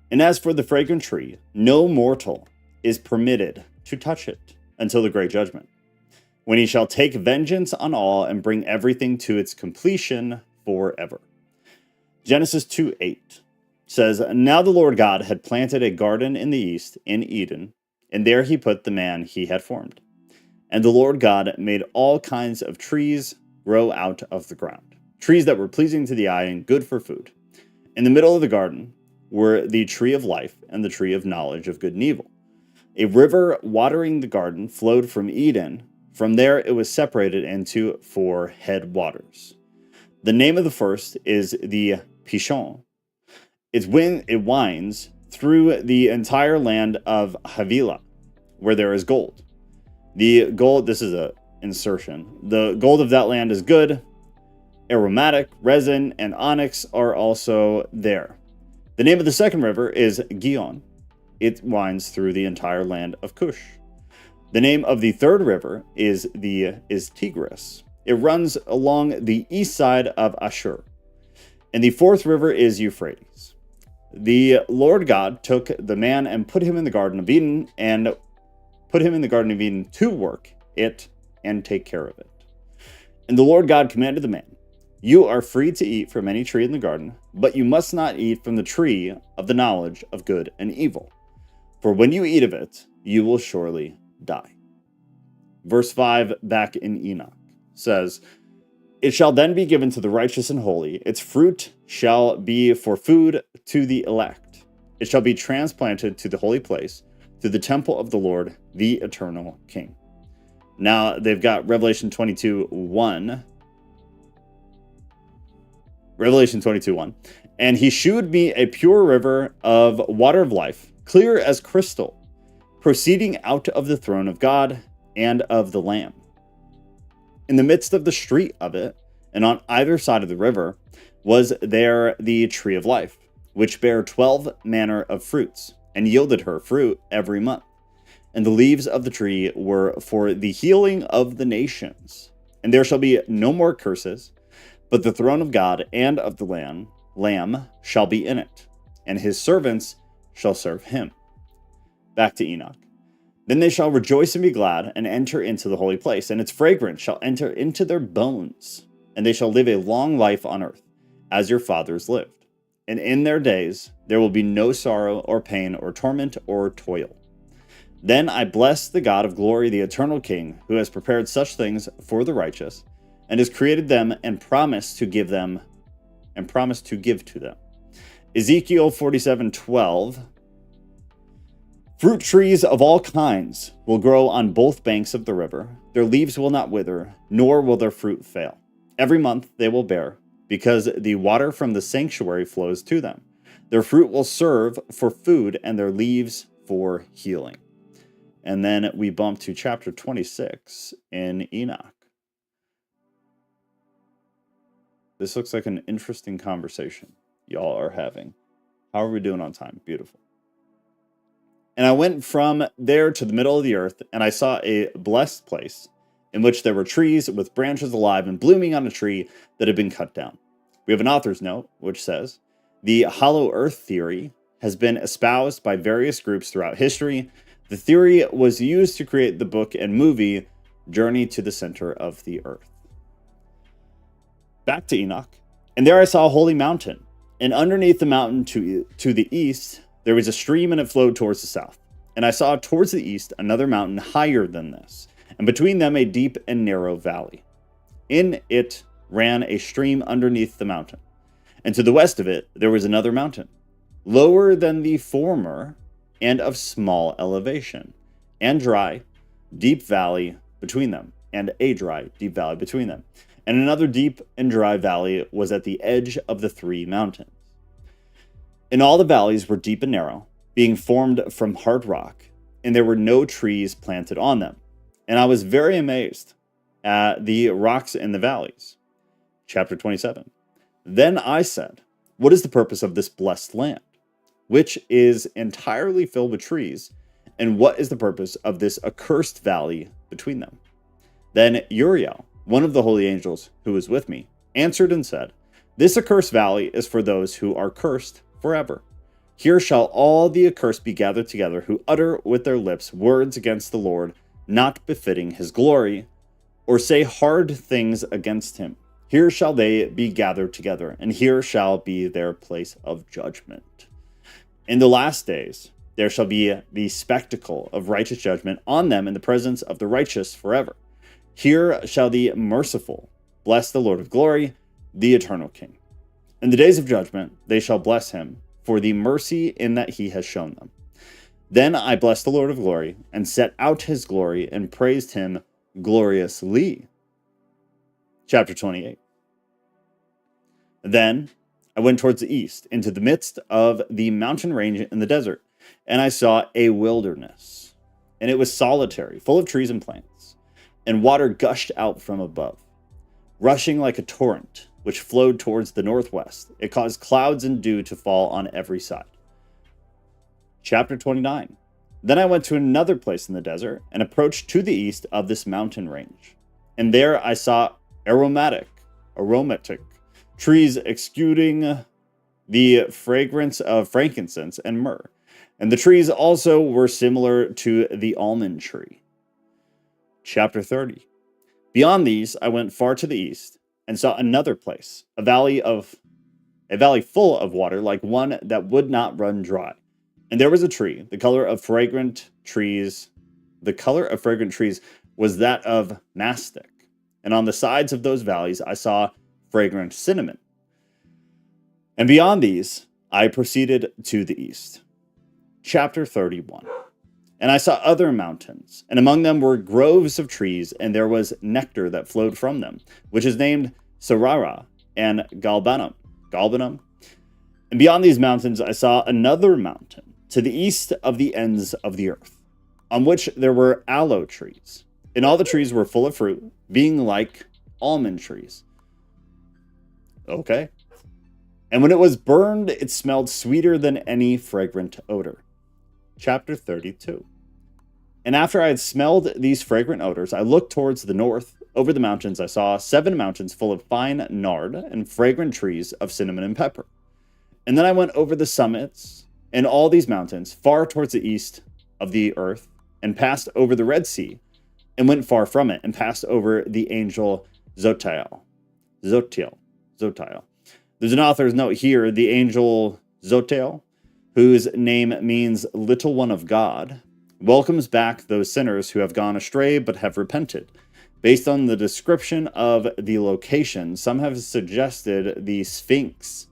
And as for the fragrant tree, no mortal is permitted to touch it until the great judgment, when he shall take vengeance on all and bring everything to its completion forever. Genesis 2:8 says, now the Lord God had planted a garden in the east, in Eden, and there he put the man he had formed. And the Lord God made all kinds of trees grow out of the ground, trees that were pleasing to the eye and good for food. In the middle of the garden were the tree of life and the tree of knowledge of good and evil. A river watering the garden flowed from Eden. From there it was separated into 4 headwaters. The name of the first is the Pishon. It winds through the entire land of Havilah, where there is gold. The gold, this is an insertion, the gold of that land is good. Aromatic, resin, and onyx are also there. The name of the second river is Gihon. It winds through the entire land of Cush. The name of the third river is Tigris. It runs along the east side of Ashur. And the fourth river is Euphrates. The Lord God took the man and put him in the Garden of Eden, to work it and take care of it. And the Lord God commanded the man, you are free to eat from any tree in the garden, but you must not eat from the tree of the knowledge of good and evil. For when you eat of it, you will surely die. Verse 5 back in Enoch says, it shall then be given to the righteous and holy. Its fruit shall be for food to the elect. It shall be transplanted to the holy place, to the temple of the Lord, the eternal King. Now they've got Revelation 22:1. Revelation 22:1. And he shewed me a pure river of water of life, clear as crystal, proceeding out of the throne of God and of the Lamb. In the midst of the street of it, and on either side of the river, was there the tree of life, which bare 12 manner of fruits, and yielded her fruit every month. And the leaves of the tree were for the healing of the nations. And there shall be no more curses, but the throne of God and of the Lamb shall be in it, and his servants shall serve him. Back to Enoch. Then they shall rejoice and be glad, and enter into the holy place, and its fragrance shall enter into their bones, and they shall live a long life on earth, as your fathers lived. And in their days there will be no sorrow, or pain, or torment, or toil. Then I bless the God of glory, the eternal King, who has prepared such things for the righteous, and has created them and promised to give to them. Ezekiel 47:12. Fruit trees of all kinds will grow on both banks of the river. Their leaves will not wither, nor will their fruit fail. Every month they will bear, because the water from the sanctuary flows to them. Their fruit will serve for food, and their leaves for healing. And then we bump to chapter 26 in Enoch. This looks like an interesting conversation y'all are having. How are we doing on time? Beautiful. And I went from there to the middle of the earth, and I saw a blessed place in which there were trees with branches alive and blooming on a tree that had been cut down. We have an author's note, which says, the hollow earth theory has been espoused by various groups throughout history, The theory was used to create the book and movie Journey to the Center of the Earth. Back to Enoch. And there I saw a holy mountain. And underneath the mountain to the east, there was a stream, and it flowed towards the south. And I saw towards the east another mountain higher than this, and between them a deep and narrow valley. In it ran a stream underneath the mountain. And to the west of it there was another mountain, lower than the former, and of small elevation, and dry, deep valley between them, and a dry, deep valley between them. And another deep and dry valley was at the edge of the three mountains. And all the valleys were deep and narrow, being formed from hard rock, and there were no trees planted on them. And I was very amazed at the rocks in the valleys. Chapter 27. Then I said, what is the purpose of this blessed land, which is entirely filled with trees, and what is the purpose of this accursed valley between them? Then Uriel, one of the holy angels who was with me, answered and said, this accursed valley is for those who are cursed forever. Here shall all the accursed be gathered together, who utter with their lips words against the Lord, not befitting his glory, or say hard things against him. Here shall they be gathered together, and here shall be their place of judgment. In the last days there shall be the spectacle of righteous judgment on them in the presence of the righteous forever. Here shall the merciful bless the Lord of glory, the eternal King. In the days of judgment they shall bless him for the mercy in that he has shown them. Then I blessed the Lord of glory, and set out his glory, and praised him gloriously. Chapter 28. Then I went towards the east, into the midst of the mountain range in the desert, and I saw a wilderness, and it was solitary, full of trees and plants, and water gushed out from above, rushing like a torrent, which flowed towards the northwest. It caused clouds and dew to fall on every side. Chapter 29. Then I went to another place in the desert, and approached to the east of this mountain range. And there I saw aromatic trees exuding the fragrance of frankincense and myrrh. And the trees also were similar to the almond tree. Chapter 30. Beyond these I went far to the east, and saw another place, a valley full of water, like one that would not run dry. And there was a tree, the color of fragrant trees was that of mastic. And on the sides of those valleys I saw fragrant cinnamon. And beyond these I proceeded to the east. Chapter 31. And I saw other mountains, and among them were groves of trees, and there was nectar that flowed from them, which is named Sarara and Galbanum. And beyond these mountains I saw another mountain, to the east of the ends of the earth, on which there were aloe trees, and all the trees were full of fruit, being like almond trees. Okay. And when it was burned, it smelled sweeter than any fragrant odor. Chapter 32. And after I had smelled these fragrant odors, I looked towards the north. Over the mountains I saw 7 mountains full of fine nard and fragrant trees of cinnamon and pepper. And then I went over the summits and all these mountains far towards the east of the earth, and passed over the Red Sea, and went far from it, and passed over the angel Zotiel. There's an author's note here, the angel Zotiel, whose name means little one of God, welcomes back those sinners who have gone astray but have repented. Based on the description of the location, some have suggested the Sphinx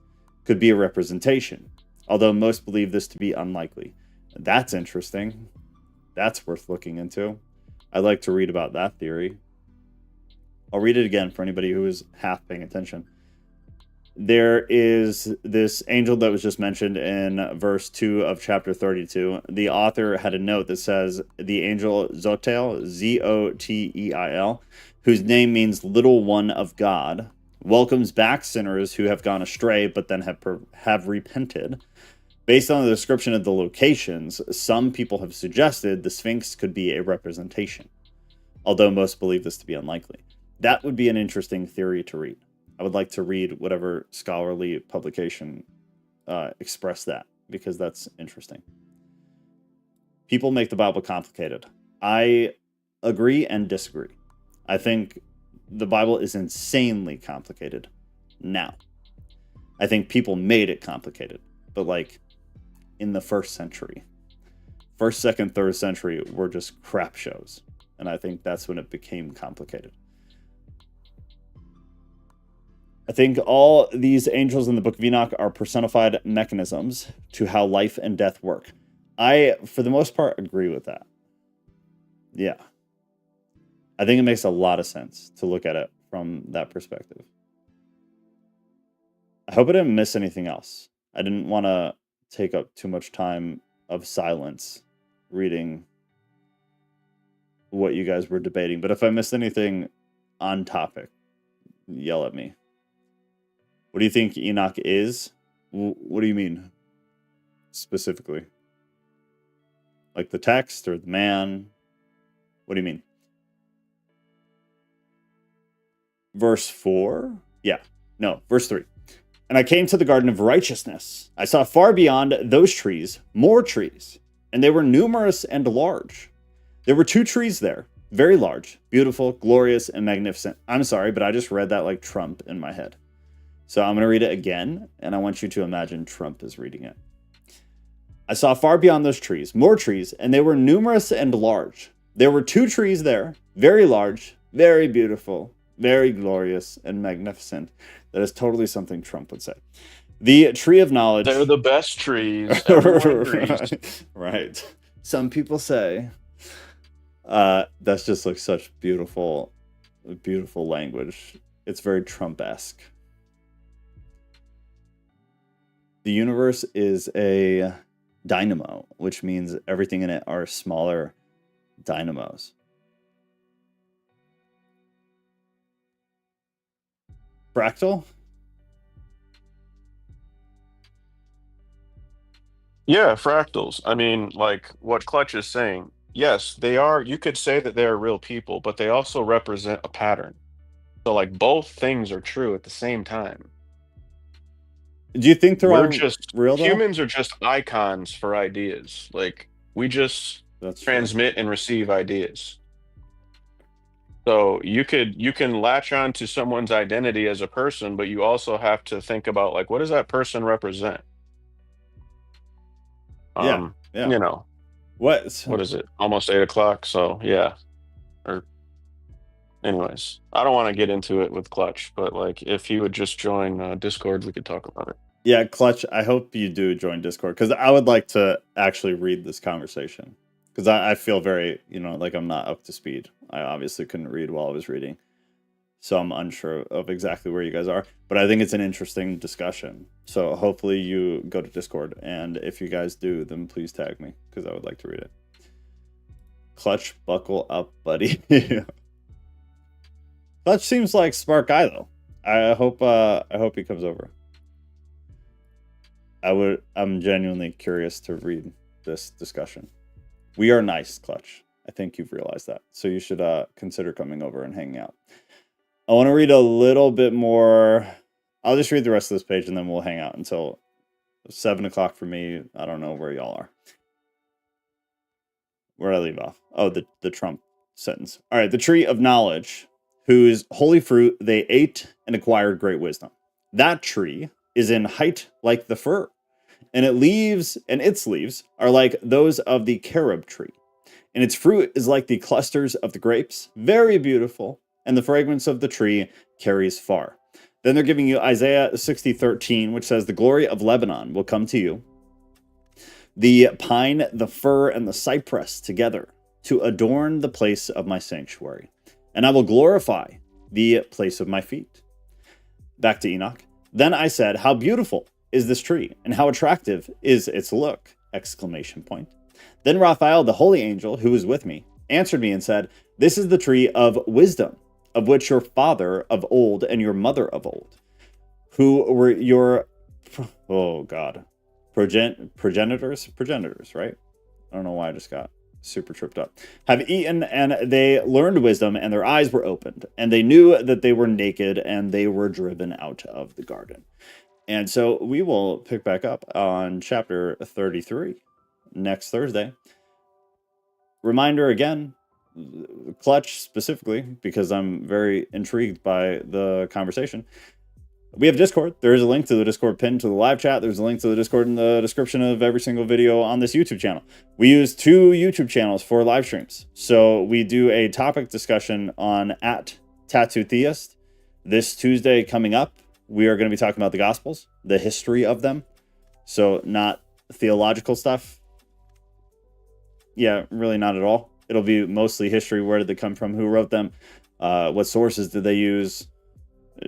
could be a representation, although most believe this to be unlikely. That's interesting. That's worth looking into. I'd like to read about that theory. I'll read it again for anybody who is half paying attention. There is this angel that was just mentioned in verse 2 of chapter 32. The author had a note that says, the angel Zotiel, Zoteel, whose name means little one of God, welcomes back sinners who have gone astray but then have repented. Based on the description of the locations, some people have suggested the Sphinx could be a representation, although most believe this to be unlikely. That would be an interesting theory to read. I would like to read whatever scholarly publication expressed that, because that's interesting. People make the Bible complicated. I agree and disagree. I think the Bible is insanely complicated now. I think people made it complicated, but like in the first century, first, second, third century were just crap shows. And I think that's when it became complicated. I think all these angels in the book of Enoch are personified mechanisms to how life and death work. I, for the most part, agree with that. Yeah. I think it makes a lot of sense to look at it from that perspective. I hope I didn't miss anything else. I didn't want to take up too much time of silence reading what you guys were debating. But if I missed anything on topic, yell at me. What do you think Enoch is? What do you mean specifically? Like the text or the man? What do you mean? Verse 4? Yeah. No, verse 3. And I came to the garden of righteousness. I saw far beyond those trees more trees, and they were numerous and large. There were 2 trees there, very large, beautiful, glorious, and magnificent. I'm sorry, but I just read that like Trump in my head. So I'm going to read it again, and I want you to imagine Trump is reading it. I saw far beyond those trees, more trees, and they were numerous and large. There were 2 trees there, very large, very beautiful, very glorious, and magnificent. That is totally something Trump would say. The tree of knowledge. They're the best trees. Everyone agrees. Right. Some people say. That's just like such beautiful, beautiful language. It's very Trump-esque. The universe is a dynamo, which means everything in it are smaller dynamos. Fractal? Yeah, fractals. I mean, like what Clutch is saying. Yes, they are. You could say that they are real people, but they also represent a pattern. So, like, both things are true at the same time. Do you think they're We're all just real though? humans are just icons for ideas. Like, we just That's true. transmit and receive ideas. So you can latch on to someone's identity as a person, but you also have to think about like what does that person represent? Yeah. You know, What is it? Almost 8 o'clock. So yeah. Or anyways, I don't want to get into it with Clutch, but like if he would just join Discord, we could talk about it. Yeah, Clutch, I hope you do join Discord because I would like to actually read this conversation because I feel very, like I'm not up to speed. I obviously couldn't read while I was reading, so I'm unsure of exactly where you guys are, but I think it's an interesting discussion. So hopefully you go to Discord, and if you guys do, then please tag me because I would like to read it. Clutch, buckle up, buddy. Clutch seems like smart guy though. I hope he comes over. I'm genuinely curious to read this discussion. We are nice, Clutch. I think you've realized that. So you should consider coming over and hanging out. I want to read a little bit more. I'll just read the rest of this page and then we'll hang out until 7 o'clock for me. I don't know where y'all are. Where did I leave off? Oh, the Trump sentence. All right, the tree of knowledge, whose holy fruit they ate and acquired great wisdom. That tree is in height like the fir, and its leaves are like those of the carob tree, and its fruit is like the clusters of the grapes, very beautiful, and the fragrance of the tree carries far. Then they're giving you Isaiah 60:13, which says, the glory of Lebanon will come to you, the pine, the fir, and the cypress together to adorn the place of my sanctuary, and I will glorify the place of my feet. Back to Enoch. Then I said, how beautiful is this tree, and how attractive is its look! Exclamation point. Then Raphael, the holy angel who was with me, answered me and said, this is the tree of wisdom, of which your father of old and your mother of old, who were your, progenitors, right? I don't know why I just got super tripped up, have eaten, and they learned wisdom, and their eyes were opened, and they knew that they were naked, and they were driven out of the garden. And so we will pick back up on chapter 33 next Thursday. reminder again, Clutch specifically, because I'm very intrigued by the conversation. We have Discord. There is a link to the Discord pinned to the live chat. There's a link to the Discord in the description of every single video on this YouTube channel. We use 2 YouTube channels for live streams. So we do a topic discussion on @TattooTheist. This Tuesday coming up, we are going to be talking about the Gospels, the history of them. So not theological stuff. Yeah, really not at all. It'll be mostly history. Where did they come from? Who wrote them? What sources did they use?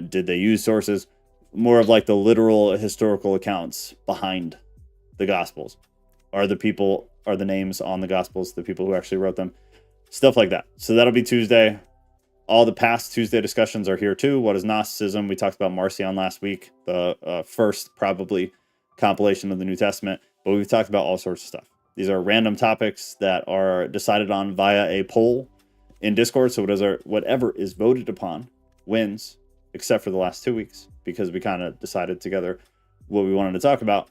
Did they use sources? More of like the literal historical accounts behind the Gospels. Are the names on the Gospels the people who actually wrote them? Stuff like that. So that'll be Tuesday. All the past Tuesday discussions are here too. What is Gnosticism? We talked about Marcion last week, the first probably compilation of the New Testament, but we've talked about all sorts of stuff. These are random topics that are decided on via a poll in Discord. So whatever is voted upon wins, except for the last 2 weeks, because we kind of decided together what we wanted to talk about.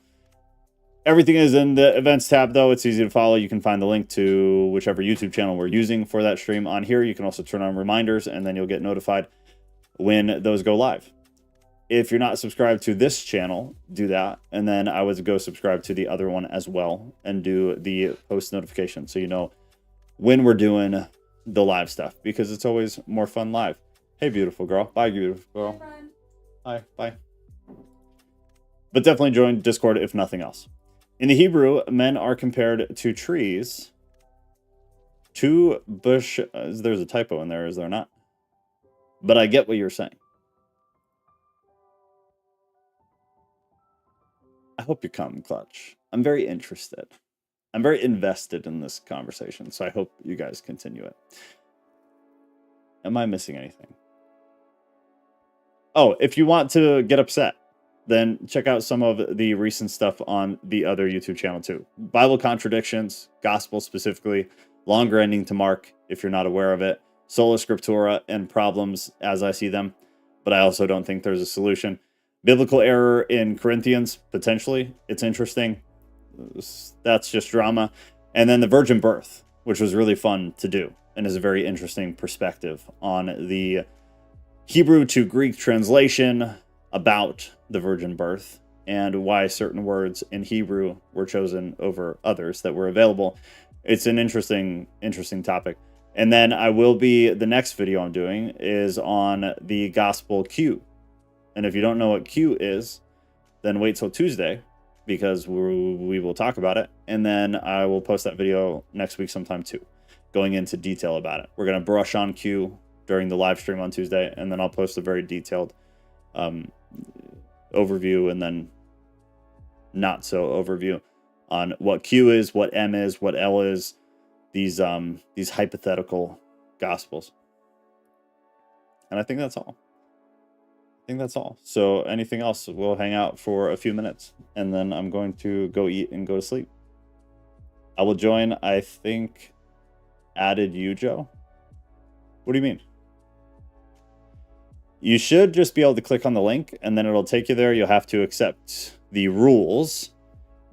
Everything is in the events tab, though. It's easy to follow. You can find the link to whichever YouTube channel we're using for that stream on here. You can also turn on reminders, and then you'll get notified when those go live. If you're not subscribed to this channel, do that. And then I would go subscribe to the other one as well and do the post notification so you know when we're doing the live stuff, because it's always more fun live. Hey, beautiful girl. Bye, beautiful girl. Hi, bye. But definitely join Discord if nothing else. In the Hebrew, men are compared to trees. To bush. There's a typo in there, is there not? But I get what you're saying. I hope you come, Clutch. I'm very interested. I'm very invested in this conversation, so I hope you guys continue it. Am I missing anything? Oh, if you want to get upset, then check out some of the recent stuff on the other YouTube channel too. Bible contradictions, gospel specifically, longer ending to Mark, if you're not aware of it, sola scriptura, and problems as I see them, but I also don't think there's a solution. Biblical error in Corinthians, potentially. It's interesting. That's just drama. And then the virgin birth, which was really fun to do and is a very interesting perspective on the Hebrew to Greek translation about the virgin birth and why certain words in Hebrew were chosen over others that were available. It's an interesting topic. And then the next video I'm doing is on the gospel Q. And if you don't know what Q is, then wait till Tuesday, because we will talk about it. And then I will post that video next week sometime too, going into detail about it. We're going to brush on Q during the live stream on Tuesday, and then I'll post a very detailed overview and then not so overview on what Q is, what M is, what L is, these hypothetical gospels. And I think that's all. So anything else, we'll hang out for a few minutes, and then I'm going to go eat and go to sleep. I will join, I think, added you, Joe. What do you mean? You should just be able to click on the link, and then it'll take you there. You'll have to accept the rules,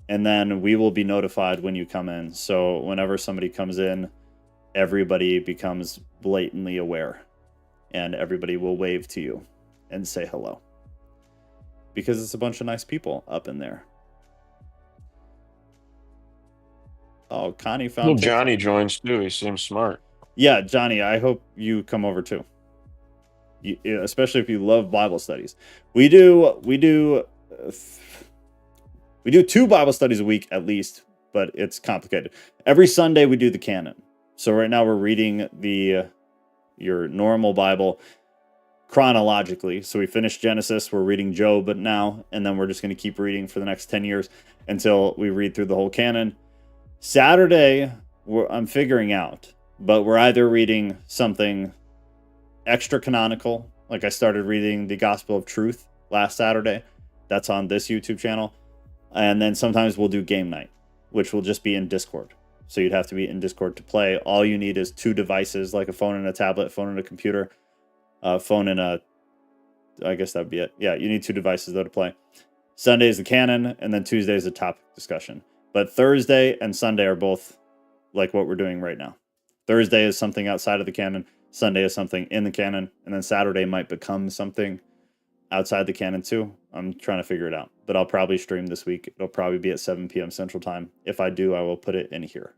and then we will be notified when you come in. So whenever somebody comes in, everybody becomes blatantly aware, and everybody will wave to you and say hello, because it's a bunch of nice people up in there. Oh, Connie found... Well, Johnny joins too. He seems smart. Yeah, Johnny, I hope you come over too. Especially if you love Bible studies. We do 2 Bible studies a week at least, but it's complicated. Every Sunday we do the canon. So right now we're reading your normal Bible chronologically. So we finished Genesis, we're reading Job now, and then we're just going to keep reading for the next 10 years until we read through the whole canon. Saturday, I'm figuring out, but we're either reading something extra canonical, like I started reading the Gospel of Truth last Saturday. That's on this YouTube channel. And then sometimes we'll do game night, which will just be in Discord. So you'd have to be in Discord to play. All you need is 2 devices, like a phone and a tablet, phone and a computer. Phone and I guess that'd be it. Yeah, you need 2 devices though to play. Sunday is the canon, and then Tuesday is the topic discussion. But Thursday and Sunday are both like what we're doing right now. Thursday is something outside of the canon. Sunday is something in the canon. And then Saturday might become something outside the canon too. I'm trying to figure it out. But I'll probably stream this week. It'll probably be at 7 p.m. Central Time. If I do, I will put it in here.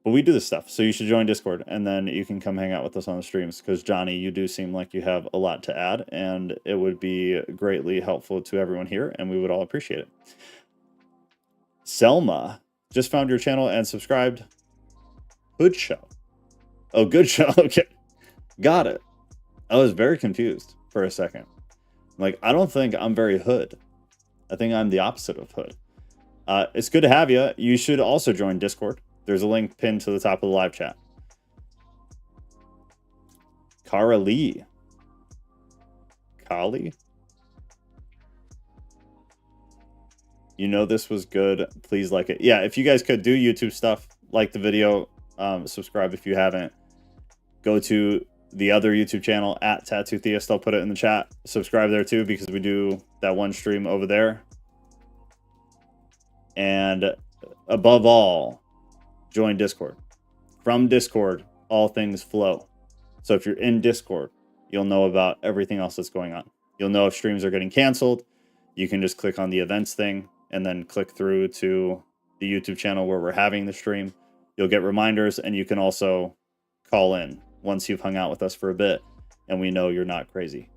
But we do this stuff, so you should join Discord, and then you can come hang out with us on the streams, because, Johnny, you do seem like you have a lot to add, and it would be greatly helpful to everyone here, and we would all appreciate it. Selma just found your channel and subscribed. Good show. Oh, good show. Okay. Got it. I was very confused for a second. Like, I don't think I'm very hood. I think I'm the opposite of hood. It's good to have you. You should also join Discord. There's a link pinned to the top of the live chat. Cara Lee. Kali? You know this was good. Please like it. Yeah, if you guys could do YouTube stuff, like the video, subscribe if you haven't. Go to the other YouTube channel at Tattoo Theist. I'll put it in the chat. Subscribe there too, because we do that one stream over there. And above all, join Discord. From Discord, all things flow. So if you're in Discord, you'll know about everything else that's going on. You'll know if streams are getting canceled. You can just click on the events thing and then click through to the YouTube channel where we're having the stream. You'll get reminders, and you can also call in once you've hung out with us for a bit and we know you're not crazy.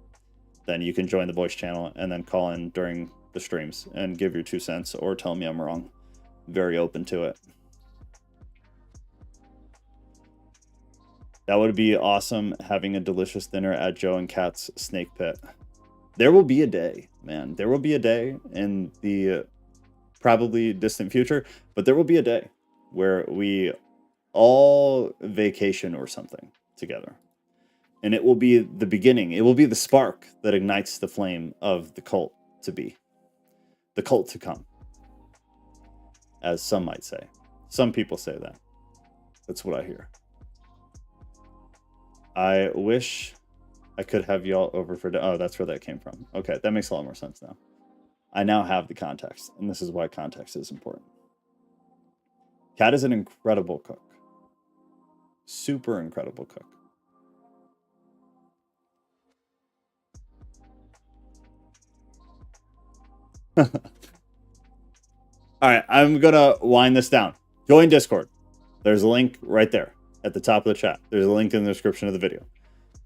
Then you can join the voice channel and then call in during the streams and give your 2 cents or tell me I'm wrong. Very open to it. That would be awesome, having a delicious dinner at Joe and Kat's Snake Pit. There will be a day, man. There will be a day in the probably distant future, but there will be a day where we all vacation or something together. And it will be the beginning. It will be the spark that ignites the flame of the cult to be. The cult to come, as some might say. Some people say that. That's what I hear. I wish I could have y'all over for... Oh, that's where that came from. Okay, that makes a lot more sense now. I now have the context, and this is why context is important. Kat is an incredible cook. Super incredible cook. All right, I'm going to wind this down. Join Discord. There's a link right there at the top of the chat. There's a link in the description of the video.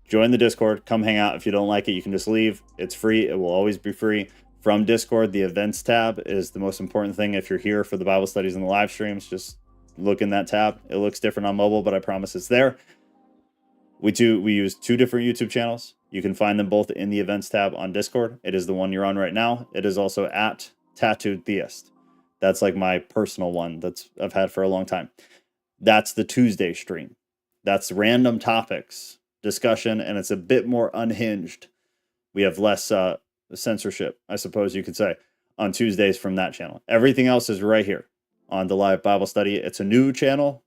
Join the Discord. Come hang out. If you don't like it, you can just leave. It's free. It will always be free. From Discord, the events tab is the most important thing. If you're here for the Bible studies and the live streams, just look in that tab. It looks different on mobile, but I promise it's there. We use 2 different YouTube channels. You can find them both in the events tab on Discord. It is the one you're on right now. It is also at Tattooed Theist. That's like my personal one that's I've had for a long time. That's the Tuesday stream. That's random topics, discussion, and it's a bit more unhinged. We have less censorship, I suppose you could say, on Tuesdays from that channel. Everything else is right here on the live Bible study. It's a new channel,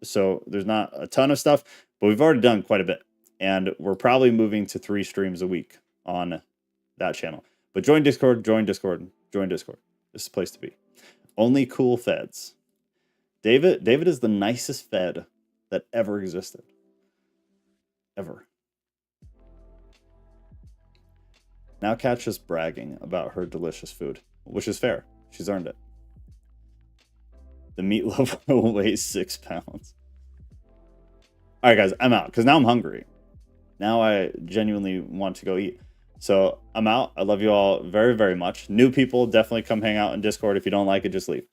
so there's not a ton of stuff, but we've already done quite a bit. And we're probably moving to 3 streams a week on that channel. But join Discord, join Discord, join Discord. This is the place to be. Only cool feds. David is the nicest fed that ever existed. Ever. Now Kat's just bragging about her delicious food, which is fair. She's earned it. The meatloaf weighs 6 pounds. All right, guys, I'm out because now I'm hungry. Now I genuinely want to go eat. So I'm out. I love you all very, very much. New people, definitely come hang out in Discord. If you don't like it, just leave.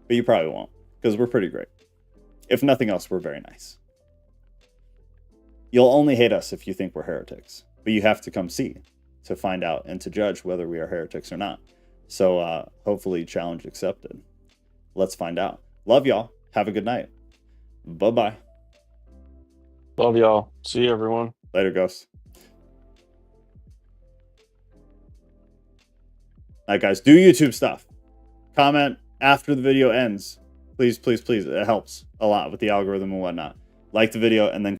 But you probably won't, because we're pretty great. If nothing else, we're very nice. You'll only hate us if you think we're heretics. But you have to come see to find out and to judge whether we are heretics or not. So hopefully challenge accepted. Let's find out. Love y'all. Have a good night. Bye-bye. Love y'all. See you, everyone. Later, Ghost. All right, guys, do YouTube stuff. Comment after the video ends. Please, please, please. It helps a lot with the algorithm and whatnot. Like the video and then